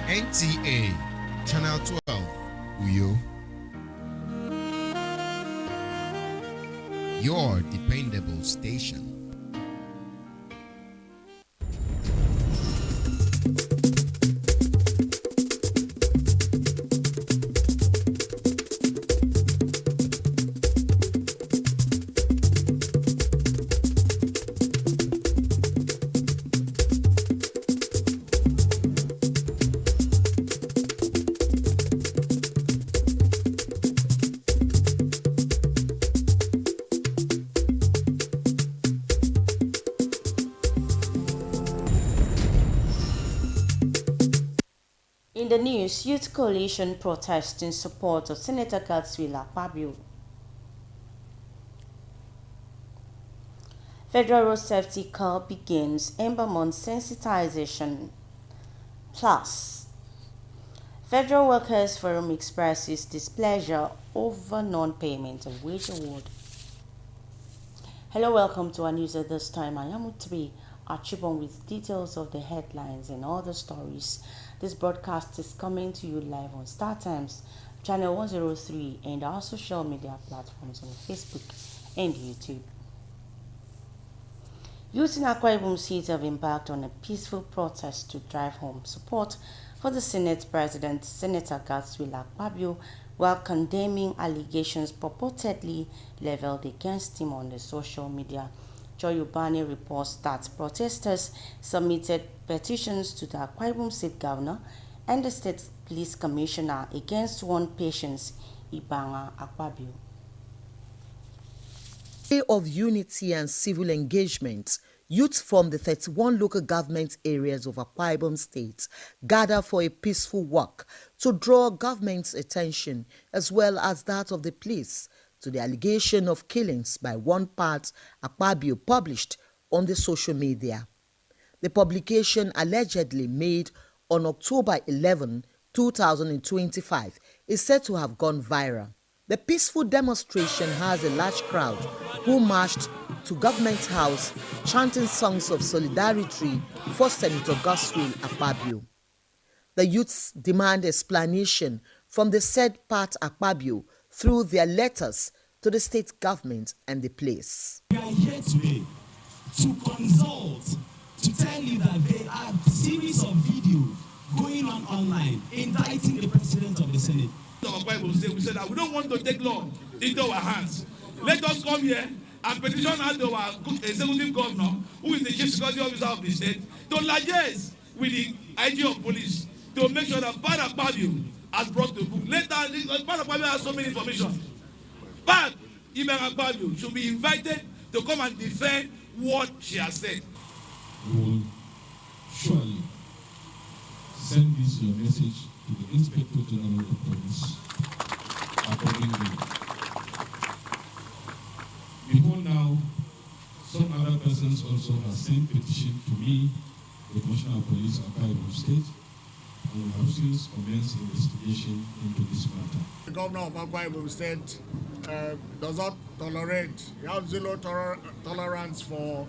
NTA, Channel 12, Uyo. Your dependable station. In the news, Youth Coalition protests in support of Senator Godswill Akpabio. Federal Road Safety Corps begins Ember Month sensitization. Plus, Federal Workers Forum expresses displeasure over non-payment of wage award. Hello, welcome to our news at this time. I am Utri Archibon with details of the headlines and other stories. This broadcast is coming to you live on StarTimes, channel 103, and our social media platforms on Facebook and YouTube. Youth in Akwa Ibom State have embarked on a peaceful protest to drive home support for the Senate President, Senator Godswill Akpabio, while condemning allegations purportedly leveled against him on the social media. Joy Ubani reports that protesters submitted petitions to the Akwa Ibom State Governor and the State Police Commissioner against one Patience Ibanga Akpabio. Day of Unity and Civil Engagement, youth from the 31 local government areas of Akwa Ibom State gather for a peaceful walk to draw government's attention as well as that of the police to the allegation of killings by one part Akpabio published on the social media. The publication allegedly made on October 11, 2025 is said to have gone viral. The peaceful demonstration has a large crowd who marched to Government House chanting songs of solidarity for Senator Godswill Akpabio. The youths demand explanation from the said part Akpabio through their letters to the state government and the place. We are here today to consult, to tell you that there are a series of videos going on online indicting the President of the Senate. We said that we don't want to take law into our hands. Let us come here and petition our executive governor, who is the chief security officer of the state, to liaise with the IG of police to make sure that Pat Akpabio has brought the book. Later, Pat Akpabio has so many information. But Ibanga Akpabio should be invited to come and defend what she has said. We will surely send this your message to the Inspector General of Police accordingly. Before now, some other persons also have sent petition to me, the Commissioner of Police of Akwa Ibom State, and we have since commenced investigation into this matter. The Governor of Akwa Ibom State does not tolerate, he has zero tolerance for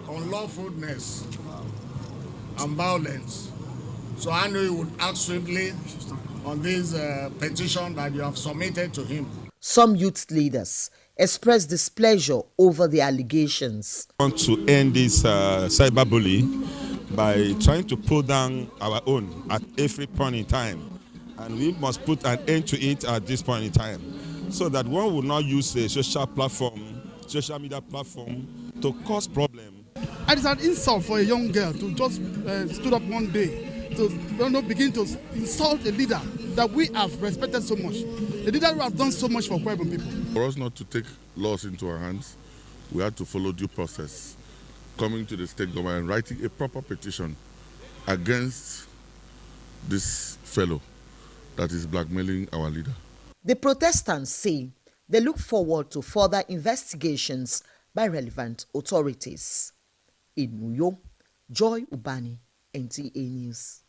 unlawfulness and violence. So I know he would act swiftly on this petition that you have submitted to him. Some youth leaders expressed displeasure over the allegations. We want to end this cyberbullying by trying to pull down our own at every point in time. And we must put an end to it at this point in time, so that one will not use a social media platform to cause problems. It is an insult for a young girl to just stood up one day to begin to insult a leader that we have respected so much. The leader who has done so much for Akwa Ibom people. For us not to take laws into our hands, we had to follow due process, coming to the state government and writing a proper petition against this fellow that is blackmailing our leader. The protestants say they look forward to further investigations by relevant authorities. In Uyo, Joy Ubani, NTA News.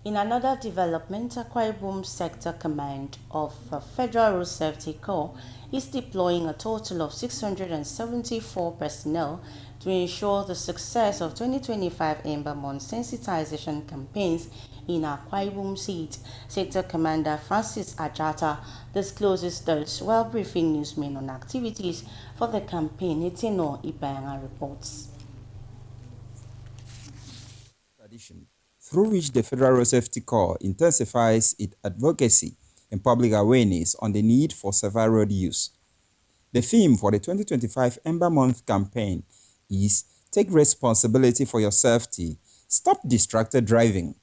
In another development, Akwa Ibom Sector Command of Federal Road Safety Corps is deploying a total of 674 personnel to ensure the success of 2025 Ember Month sensitization campaigns in Akwa Ibom State. Sector Commander Francis Ajata discloses this while briefing newsmen on activities for the campaign. Etino Ibayanga reports. Through which the Federal Road Safety Corps intensifies its advocacy and public awareness on the need for safer road use. The theme for the 2025 Ember Month campaign is Take Responsibility for Your Safety, Stop Distracted Driving.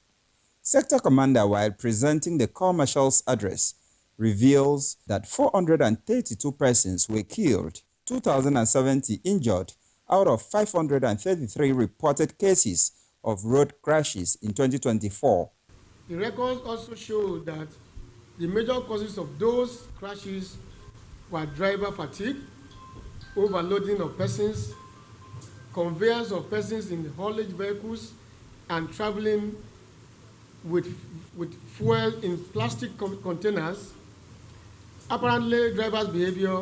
Sector Commander, while presenting the Corps Marshal's address, reveals that 432 persons were killed, 2,070 injured out of 533 reported cases of road crashes in 2024. The records also show that the major causes of those crashes were driver fatigue, overloading of persons, conveyance of persons in haulage vehicles, and traveling with fuel in plastic containers. Apparently, drivers' behavior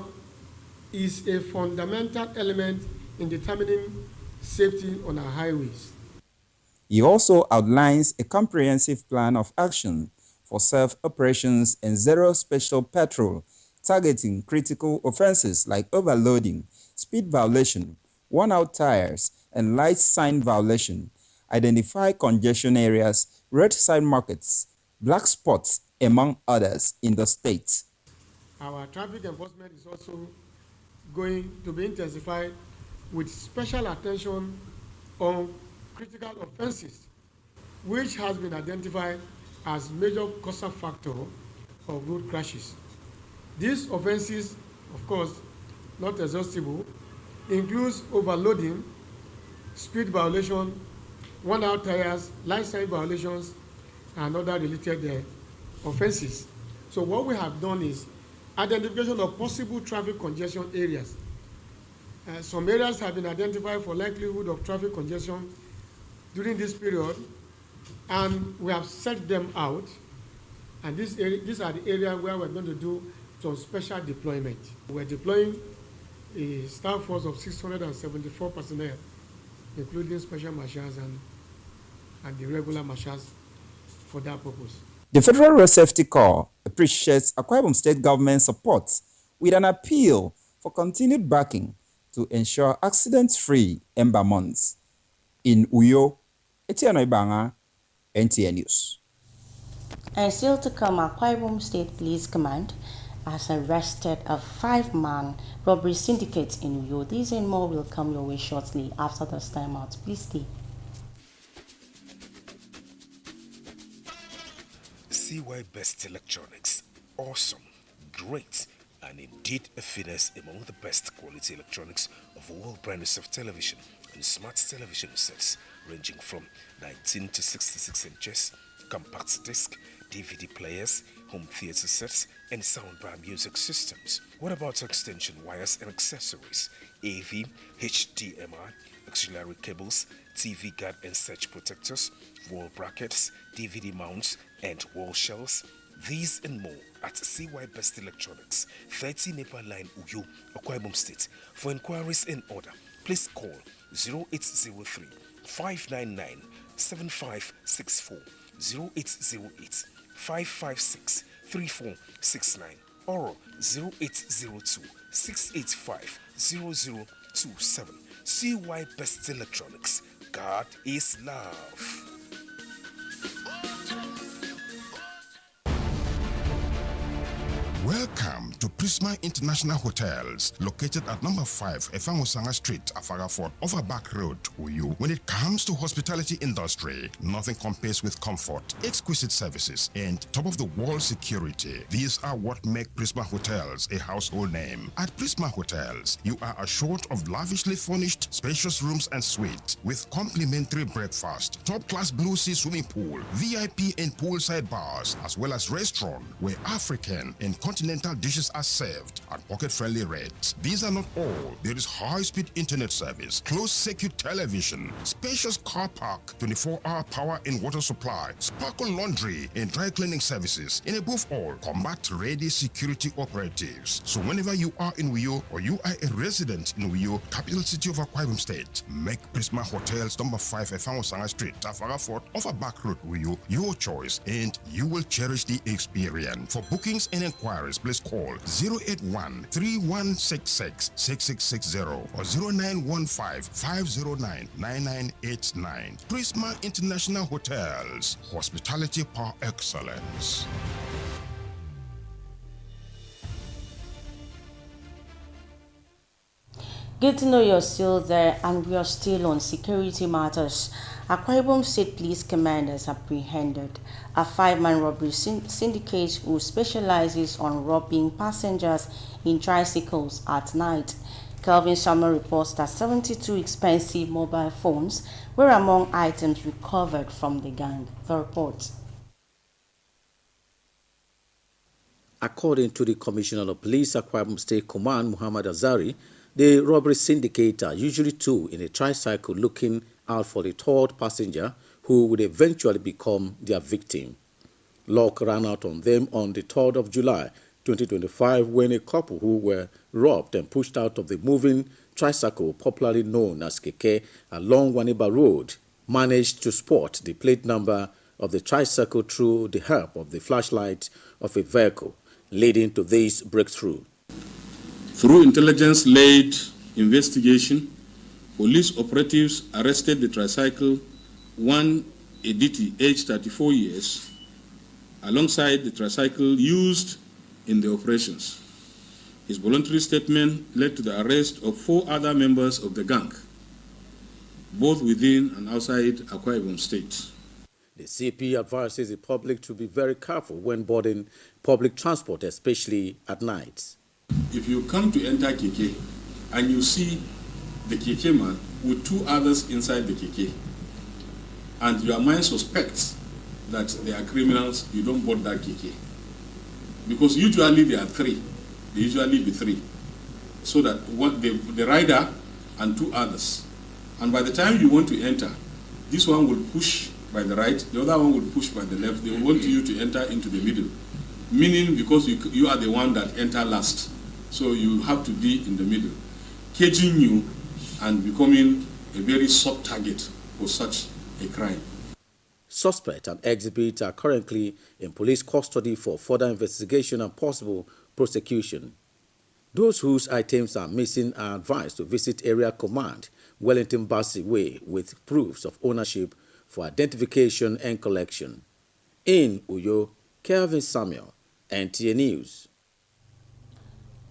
is a fundamental element in determining safety on our highways. He also outlines a comprehensive plan of action for self-operations and zero special patrol, targeting critical offenses like overloading, speed violation, worn-out tires, and light sign violation, identify congestion areas, roadside markets, black spots, among others in the state. Our traffic enforcement is also going to be intensified with special attention on critical offenses, which has been identified as major causal factor of road crashes. These offenses, of course, not exhaustible, includes overloading, speed violation, worn-out tires, light sign violations, and other related offenses. So what we have done is identification of possible traffic congestion areas. Some areas have been identified for likelihood of traffic congestion during this period, and we have set them out, and these are the areas where we're going to do some special deployment. We're deploying a staff force of 674 personnel, including special marshals and the regular marshals for that purpose. The Federal Road Safety Corps appreciates Akwa Ibom State government support with an appeal for continued backing to ensure accident-free Ember Months. In Uyo, Etiano Ibanga, NTN News. And still to come, Akwa Ibom State Police Command has arrested a 5-man robbery syndicate in Uyo. These and more will come your way shortly after this time out. Please stay. CY Best Electronics. Awesome, great, and indeed a finesse among the best quality electronics of all brands of television and smart television sets ranging from 19 to 66 inches, compact disc, DVD players, home theater sets, and soundbar music systems. What about extension wires and accessories, AV, HDMI, auxiliary cables, TV guard and surge protectors, wall brackets, DVD mounts, and wall shelves? These and more at CY Best Electronics, 30 Nepal Line, Uyo, Akwa Ibom State. For inquiries and order, please call 0803 599 7564, 0808 556 3469, or 0802 685 0027. CY Best Electronics. God is love. Welcome to Prisma International Hotels, located at number 5 Efangosanga Street, Afagafort, Overback Road, Uyu. When it comes to hospitality industry, nothing compares with comfort, exquisite services, and top-of-the-wall security. These are what make Prisma Hotels a household name. At Prisma Hotels, you are assured of lavishly furnished, spacious rooms and suites with complimentary breakfast, top-class Blue Sea swimming pool, VIP and poolside bars, as well as restaurant where African and continental dishes are served at pocket-friendly rates. These are not all. There is high-speed internet service, closed-circuit television, spacious car park, 24-hour power and water supply, sparkle laundry and dry cleaning services, and above all, combat-ready security operatives. So whenever you are in Uyo or you are a resident in Uyo, capital city of Akwa Ibom State, make Prisma Hotels number 5 Efangosanga Street, Tafara Fort, Offer Back Road, Uyo, your choice, and you will cherish the experience. For bookings and inquiries, please call 081-3166-6660 or 0915-509-9989. Prisma International Hotels, hospitality par excellence. Good to know you're still there, and we are still on security matters. Akwa Ibom State Police commanders apprehended a 5-man robbery syndicate who specializes on robbing passengers in tricycles at night. Kelvin Summer reports that 72 expensive mobile phones were among items recovered from the gang. The report. According to the Commissioner of Police, Akwa Ibom State Command, Muhammad Azari, the robbery syndicate are usually two in a tricycle looking out for the third passenger who would eventually become their victim. Luck ran out on them on the 3rd of July 2025 when a couple who were robbed and pushed out of the moving tricycle popularly known as Keke along Waniba Road managed to spot the plate number of the tricycle through the help of the flashlight of a vehicle, leading to this breakthrough. Through intelligence-led investigation, police operatives arrested the tricycle, one Editi, aged 34 years, alongside the tricycle used in the operations. His voluntary statement led to the arrest of 4 other members of the gang, both within and outside Akwa Ibom State. The CP advises the public to be very careful when boarding public transport, especially at night. If you come to enter Keke and you see the Keke man with 2 others inside the Keke, and your mind suspects that they are criminals, you don't board that Keke. Because usually there are 3. They usually be 3. So that the rider and 2 others. And by the time you want to enter, this one will push by the right, the other one will push by the left. They want you to enter into the middle. Meaning because you are the one that enter last. So you have to be in the middle, caging you and becoming a very soft target for such a crime. Suspect and exhibit are currently in police custody for further investigation and possible prosecution. Those whose items are missing are advised to visit Area Command, Wellington Bassey Way, with proofs of ownership for identification and collection. In Uyo, Kelvin Samuel, NTA News.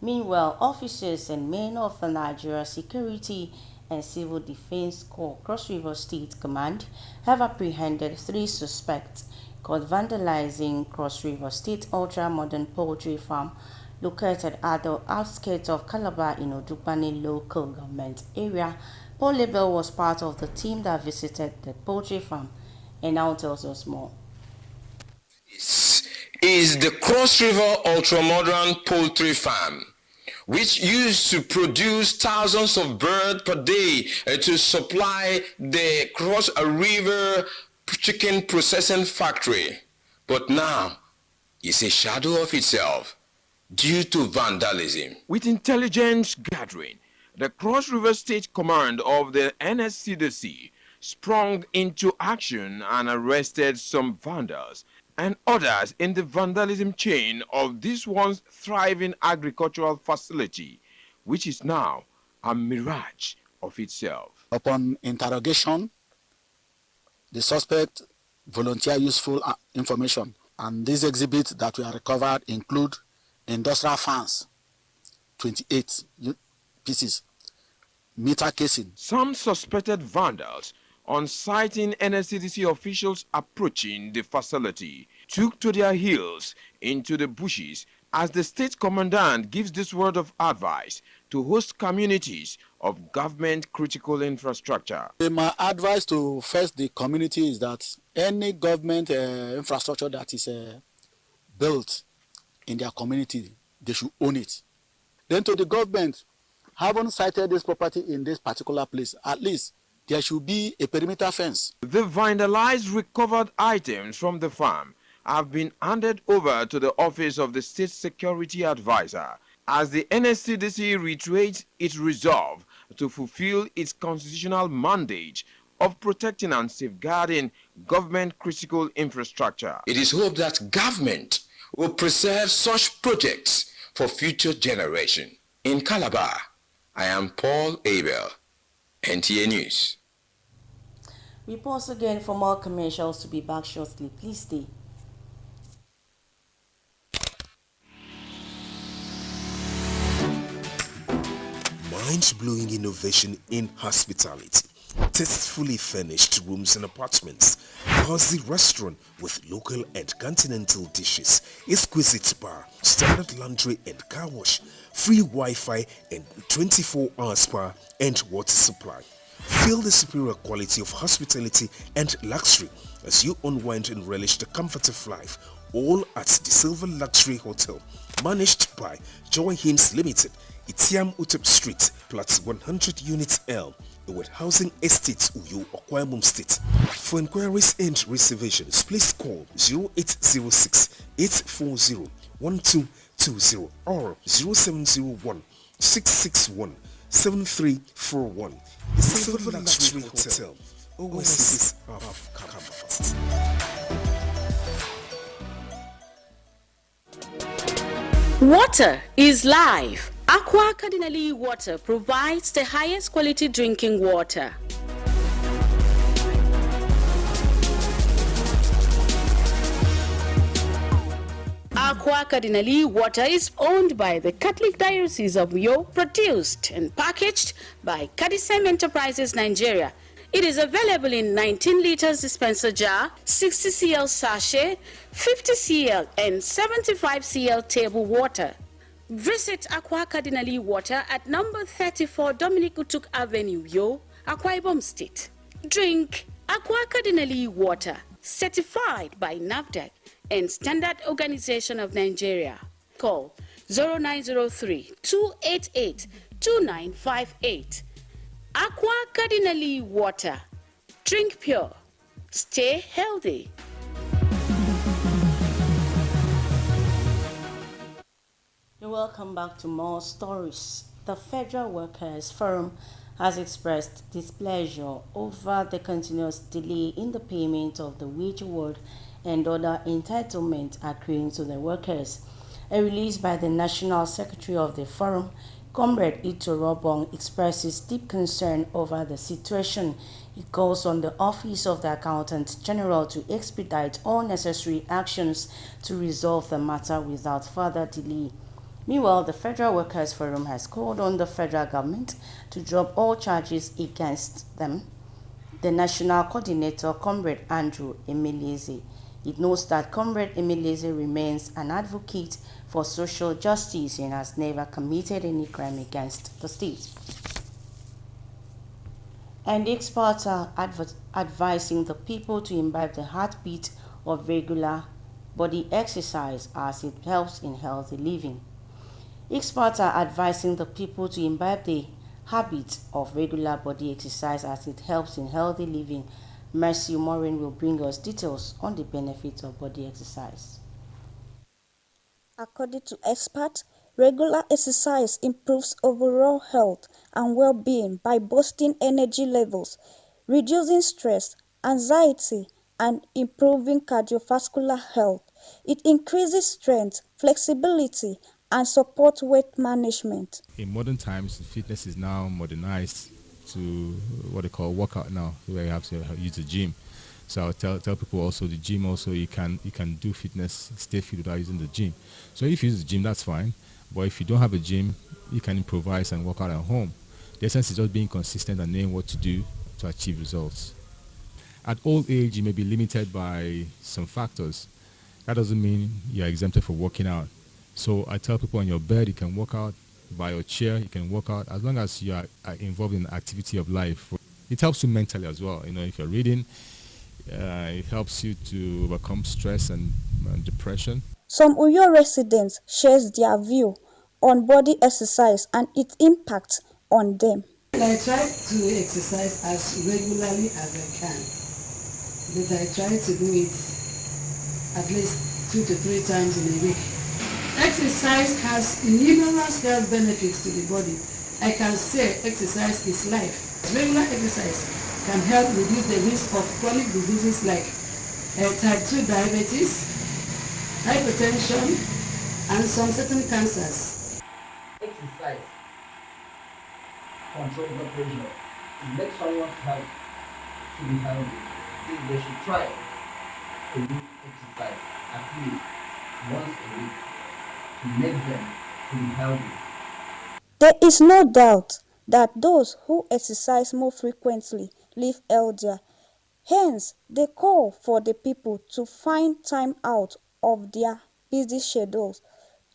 Meanwhile, officers and men of the Nigeria Security and Civil Defense Corps Cross River State Command have apprehended 3 suspects caught vandalizing Cross River State ultra-modern poultry farm located at the outskirts of Calabar in Odukbani local government area. Paul Label was part of the team that visited the poultry farm and now tells us more. Is the Cross River ultra-modern poultry farm, which used to produce thousands of birds per day to supply the Cross River chicken processing factory, but now is a shadow of itself due to vandalism. With intelligence gathering, the Cross River State Command of the NSCDC sprung into action and arrested some vandals and others in the vandalism chain of this once thriving agricultural facility, which is now a mirage of itself. Upon interrogation, the suspect volunteered useful information, and these exhibits that were recovered include industrial fans, 28 pieces, meter casing. Some suspected vandals, on sighting NSCDC officials approaching the facility, took to their heels into the bushes as the state commandant gives this word of advice to host communities of government critical infrastructure. My advice to first the community is that any government infrastructure that is built in their community, they should own it. Then to the government, haven't sited this property in this particular place, at least there should be a perimeter fence. The vandalized recovered items from the farm have been handed over to the office of the State Security Advisor as the NSCDC reiterates its resolve to fulfill its constitutional mandate of protecting and safeguarding government critical infrastructure. It is hoped that government will preserve such projects for future generation. In Calabar, I am Paul Abel, NTA News. We pause again for more commercials. To be back shortly. Please stay. Mind-blowing innovation in hospitality. Tastefully furnished rooms and apartments, cozy restaurant with local and continental dishes, exquisite bar, standard laundry and car wash, free Wi-Fi and 24-hour spa and water supply. Feel the superior quality of hospitality and luxury as you unwind and relish the comfort of life, all at the Silver Luxury Hotel, managed by Joy Hymns Limited, Itiam Utep Street, Plot 100 Units L, with Housing Estates, Uyo, Akwa Ibom State. For inquiries and reservations, please call 0806 840 1220 or 0701 661 7341. The Silver Luxury Hotel, oasis of comfort. Water is life. Aqua Cardinali Water provides the highest quality drinking water. Aqua Cardinali Water is owned by the Catholic Diocese of Uyo, produced and packaged by Cadisem Enterprises Nigeria. It is available in 19 liters dispenser jar, 60 cl sachet, 50 cl and 75 cl table water. Visit Aqua Cardinali Water at number 34 Dominic Utuk Avenue, Yo, Akwa Ibom State. Drink Aqua Cardinali Water, certified by NAFDAC and Standard Organization of Nigeria. Call 0903-288-2958. Aqua Cardinali Water. Drink pure. Stay healthy. You're welcome back to more stories. The Federal Workers Forum has expressed displeasure over the continuous delay in the payment of the wage award and other entitlements accruing to the workers. A release by the National Secretary of the Forum, Comrade Ito Robong, expresses deep concern over the situation. It calls on the Office of the Accountant General to expedite all necessary actions to resolve the matter without further delay. Meanwhile, the Federal Workers Forum has called on the federal government to drop all charges against them. The National Coordinator, Comrade Andrew Emeleze, it notes that Comrade Emeleze remains an advocate for social justice and has never committed any crime against the state. And experts are advising the people to imbibe the heartbeat of regular body exercise as it helps in healthy living. Experts are advising the people to imbibe the habit of regular body exercise as it helps in healthy living. Mercy Maureen will bring us details on the benefits of body exercise. According to experts, regular exercise improves overall health and well-being by boosting energy levels, reducing stress, anxiety, and improving cardiovascular health. It increases strength, flexibility, and support weight management. In modern times, fitness is now modernized to what they call workout now, where you have to use the gym. So I'll tell people also the gym also you can do fitness, stay fit without using the gym. So if you use the gym, that's fine. But if you don't have a gym, you can improvise and work out at home. The essence is just being consistent and knowing what to do to achieve results. At old age, you may be limited by some factors. That doesn't mean you're exempted from working out. So I tell people on your bed, you can work out. By your chair, you can work out as long as you are involved in the activity of life. It helps you mentally as well. You know, if you're reading, it helps you to overcome stress and depression. Some Uyo residents shares their view on body exercise and its impact on them. I try to exercise as regularly as I can, but I try to do it at least 2 to 3 times in a week. Exercise has numerous health benefits to the body. I can say exercise is life. Regular exercise can help reduce the risk of chronic diseases like type 2 diabetes, hypertension, and some certain cancers. Exercise controls blood pressure. It makes someone's health to be healthy. They should try to do exercise at least once a week to make them to be healthy. There is no doubt that those who exercise more frequently live healthier. Hence, they call for the people to find time out of their busy schedules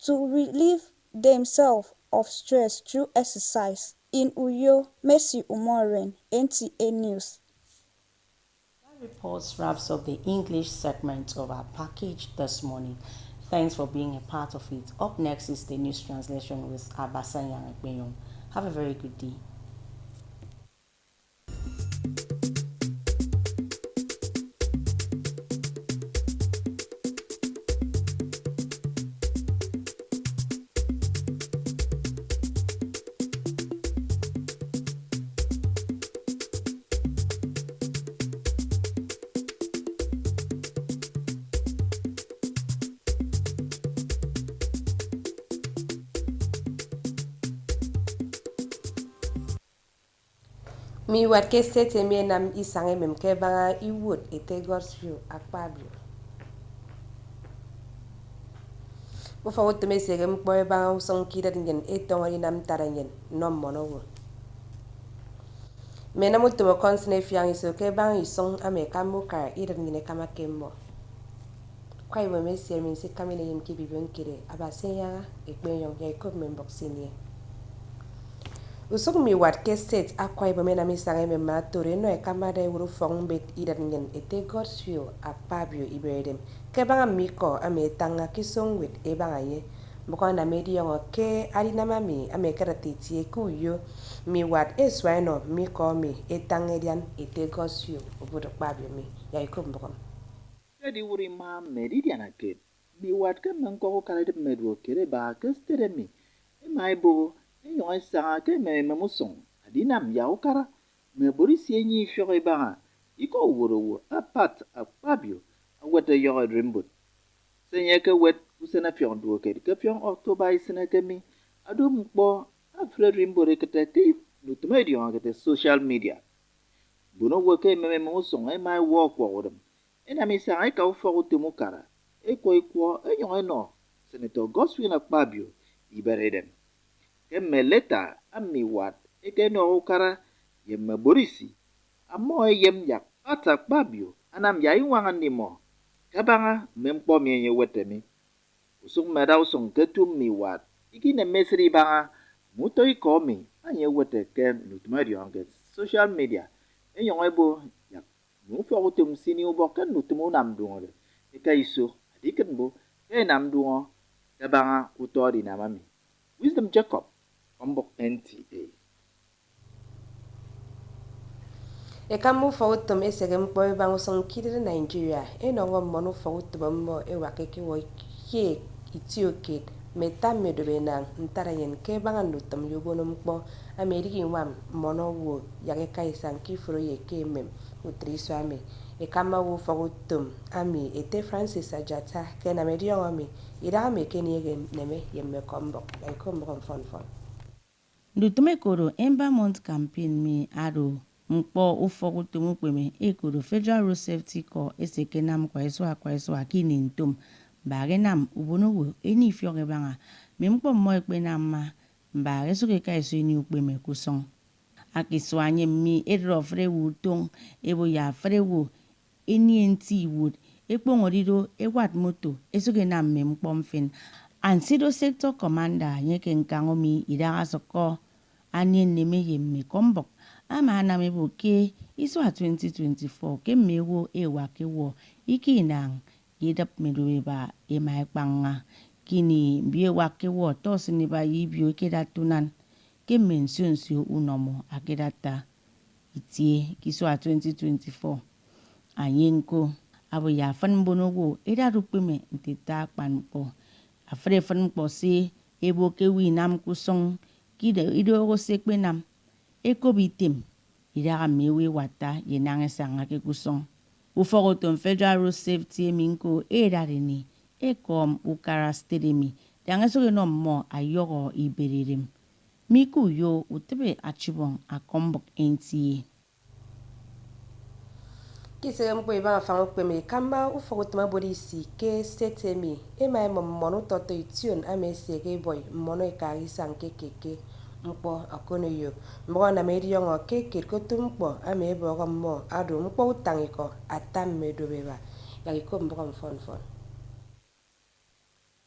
to relieve themselves of stress through exercise. In Uyo, Mercy Umoren, NTA News. That reports wraps up the English segment of our package this morning. Thanks for being a part of it. Up next is the news translation with Abasanya Ekpenyong. Have a very good day. Mi wat ke sete mi nam isange mem ke banga iwood ete gorsfiu akpabio. Bo fa wotte me sege mpoe banga usong kida ngen etongori nam tarangen nom monowo. Me na mutumo konsne fiang iso ke banga isong ame kamu kar idan ngine kama kembo. Kwa iwe me siya min si kamine yim ki bibyon kire abasenya Ekpenyong ya ikob membok sinye. Usok mi wat ke state Akwa Ibom na mi sange me matore no e kamada e wuru fong bet idan ngen ete gorsfio akpabio iberedem ke banga miko ame tanga kisong wit e banga ye mko na mediyongo ke arina mami ame karatiti e kuyo mi wat e swaino miko mi etangedian ete gorsfio obodo kpabio mi ya ikom bokom Jadi wuri ma meridian akit mi wat ke mengko kala de medwo kere ba ke stere mi e mai bo Yon sa ke me musong adinam yaukara me borisi enyi fiore ba iko woro apat akpabio awete yo rimbut senye ke wet usena fion do ke fion october isena ke mi adum kpo afre rimbore ke te nutme di on ke social media bono wo ke me musong e mai wo kwa wodem ena mi sa ai ka fo tumu kara e ko yon no senator Godswill Akpabio iberedem Kemme leta ami wat eke no ukara yem borisi amo yem yak ata Akpabio anam ya iwangan nimo kabanga mempo mienye wetemi usung meda usung ketum mi wat iki ne mesri banga muto ikomi anye wete ken nutmari onget social media enyon ebo yak nu fo utum sini ubo ken nutumu nam dungole eka iso adiken bo ke nam dungo kabanga utori namami Wisdom Jacob Ombok NTA. Ekamu fawutum esege mkpo bangu song kidire Nigeria enongo monu fawutum mo ewakeke wo ye itioke meta medobe na ntarayen ke banga nutum yobono mkpo ameriki wam mono wo yage kaisan kifuro ye kemem utriso ame ekama wo fawutum ami ete Francis Ajata ke na medio ami ira me kenige neme yemme kombo ay kombo fon Ndutume koro Ember Month campaign mi aro mkpo ufokutumu kweme ekoro Federal Road Safety Corps eseke nam kwa iso akini ntom mbare nam ubonowo eni fioge banga memkpo mo ekpe nam ma mbare soke ka iso eni ukpeme kusong akiso anye mi edro frewu tong ebo ya frewu eni enti wood ekpo ngorido ewat moto esoke nam memkpo mfen Ansido Sector Commander nyeke nkangomi idaga soko anye neme yemme kombok ama aname boke iso 2024 ke mewo ewa kewo iki nang yidap medobe ba emai panga kini bie wake wo tos ni ba yibio kedatunan ke mention si unomo akedata itie kiswa 2024 ayenko abo ya fan bonogo ida rupime ntita kpanpo afre fan po si ebo ke winam kusong kide ido sekpe nam ekobitim ida mewe wata yenange sanga ke kusong ufogoton Federal Road Safety minko edarini ekom ukara stedemi dangeso no mo ayogo iberirim miku yo utebe achibon akombok NTA Kise mpo iba fango kweme kamba ufogotuma bodisi ke setemi ema mono toto ition amesege boy mono ikari sanke keke mpo akono yo mbo na medi yongo keke kotumpo ame bogo mo adu mpo utangiko atamme dobeba yagiko mbo mfon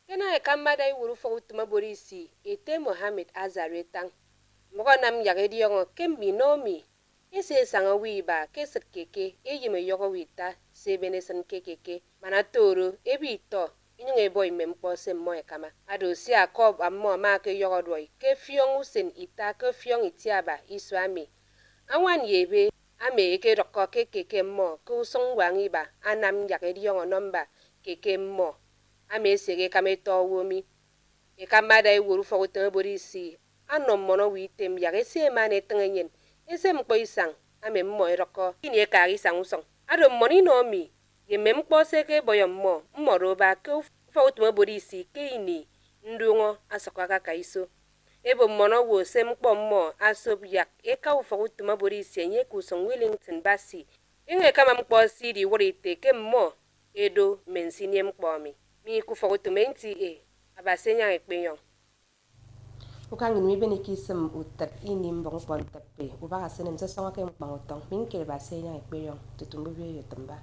kena kamba dai wuru fogotuma bodisi ete Mohammed Azare tang mbo nam yagedi yongo kembi nomi ese sanga wiba kesat keke yime yogo wita sebenesan keke manatoro ebito inyunge boy mempo se moe kama ado si akob ammo ma ke yogo doy ke fiong usen ita ke fiong itiaba iswami awan yebe ame ke rokko keke mo ku song wangi ba anam yagedi yongo nomba keke mo ame sege kameto womi e kamada e wuru fogotan borisi anom mono witem yage se mane tengen ese mpo isang ame mmo eroko kini ka isang usong ado moni no mi ye mempo seke boyo mmo mmoro ba ke fawtuma borisi ke ini ndungo asokaka kaiso ebo mono wo se mpo mmo asob yak e ka fawtuma borisi nye kusong Wellington basi inge kama mpo sidi worite ke mmo edo mensinie mpo mi ku fawtuma NTA abasenya ekpeyon ukangin mi bene kisem utat ini mbong pon tape uba kasenem se songa ke mbang otong min ke basenya ekpeyon tutumbu bi yotumba